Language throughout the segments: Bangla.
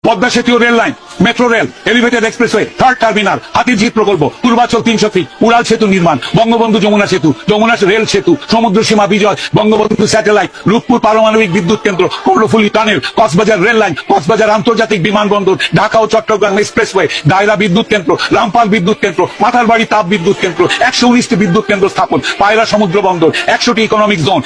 পদ্মা সেতু rail line, metro rail, elevated expressway, third terminal, Hatirjheel প্রকল্প, পূর্বাচল 300 ফিট, উড়াল সেতু নির্মাণ, বঙ্গবন্ধু যমুনা সেতু, যমুনা রেল সেতু, সমুদ্র সীমা বিজয়, বঙ্গবন্ধু স্যাটেলাইট, রূপপুর পারমাণবিক বিদ্যুৎ কেন্দ্র, Karnaphuli tunnel, Cox's Bazar rail line, Cox's Bazar আন্তর্জাতিক বিমানবন্দর, ঢাকা ও চট্টগ্রাম এক্সপ্রেসওয়ে, দায়রা বিদ্যুৎ কেন্দ্র, রামপাল বিদ্যুৎ কেন্দ্র, মাথারবাড়ি তাপ বিদ্যুৎ কেন্দ্র, 119টি বিদ্যুৎ কেন্দ্র স্থাপন, পায়রা সমুদ্র বন্দর, 100টি ইকোনমিক জোন,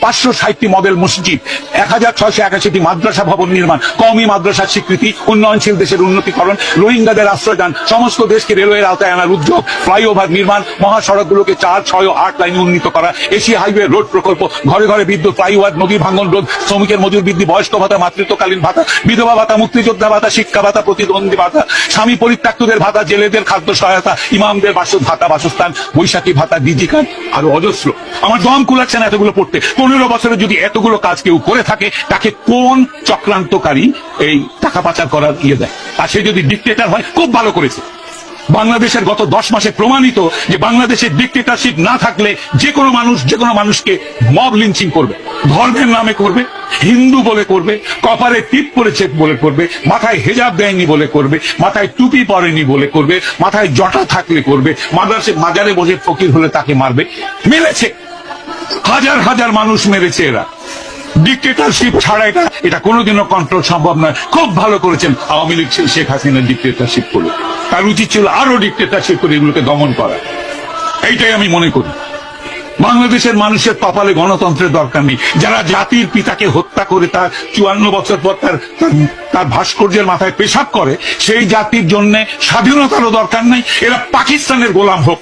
560টি মডেল মসজিদ, 1681টি মাদ্রাসা ভবন নির্মাণ, কওমি মাদ্রাসার স্বীকৃতি, উন্নয়নশীল দেশের উন্নতিকরণ, রোহিঙ্গাদের আশ্রয়দান, সমস্ত দেশকে রেলওয়ের আওতায় আনার উদ্যোগ, ফ্লাইওভার নির্মাণ, মহাসড়কগুলোকে 4, 6 ও 8 লাইনে উন্নীত করা, এশিয়া হাইওয়ে রোড প্রকল্প, ঘরে ঘরে বিদ্যুৎ, ফ্লাইওভার, নদী ভাঙ্গন রোধ, শ্রমিকের মজুর বৃদ্ধি, বয়স্ক ভাতা, মাতৃত্বকালীন ভাতা, বিধবা ভাতা, মুক্তিযোদ্ধা ভাতা, শিক্ষা ভাতা, প্রতিদ্বন্দ্বী ভাতা, স্বামী পরিত্যক্তদের ভাতা, জেলেদের খাদ্য সহায়তা, ইমামদের ভাতা, বাসস্থান, বৈশাখী ভাতা, ডিজি কার্ড, আরো অজস্র। আমার দম কুলাচ্ছে না এতগুলো পড়তে। 15 বছরে যদি এতগুলো কাজ কেউ করে থাকে, তাকে কোন চক্রান্তকারী এই টাকা পাচার করার দেয়? আর সে যদি ডিক্টেটর হয়, খুব ভালো করেছে। বাংলাদেশের গত 10 মাসে প্রমাণিত যে বাংলাদেশের ডিক্টেটরশিপ না থাকলে যে কোনো মানুষকে মব লিঞ্চিং করবে, ধর্মের নামে করবে, হিন্দু বলে করবে, কপালে টিপ পড়েছে বলে করবে, মাথায় হেজাব দেয়নি বলে করবে, মাথায় টুপি পরেনি বলে করবে, মাথায় জটা থাকলে করবে, মাজারে বসে ফকির হলে তাকে মারবে। মেরেছে, হাজার হাজার মানুষ মেরেছে এরা। ডিক্টেটরশিপ ছাড়া এটা কোনোদিনও কন্ট্রোল সম্ভব নয়। খুব ভালো করেছেন আওয়ামী লীগ শেখ হাসিনা ডিক্টেটরশিপ করলো। তার উচিত ছিল আরো ডিক্টেটরশিপ করে এগুলোকে দমন করা। এইটাই আমি মনে করি। বাংলাদেশের মানুষের কপালে গণতন্ত্রের দরকার নেই। যারা জাতির পিতাকে হত্যা করে তার 54 বছর পর তার ভাস্কর্যের মাথায় পেশাব করে, সেই জাতির জন্য স্বাধীনতারও দরকার নেই। এরা পাকিস্তানের গোলাম হোক।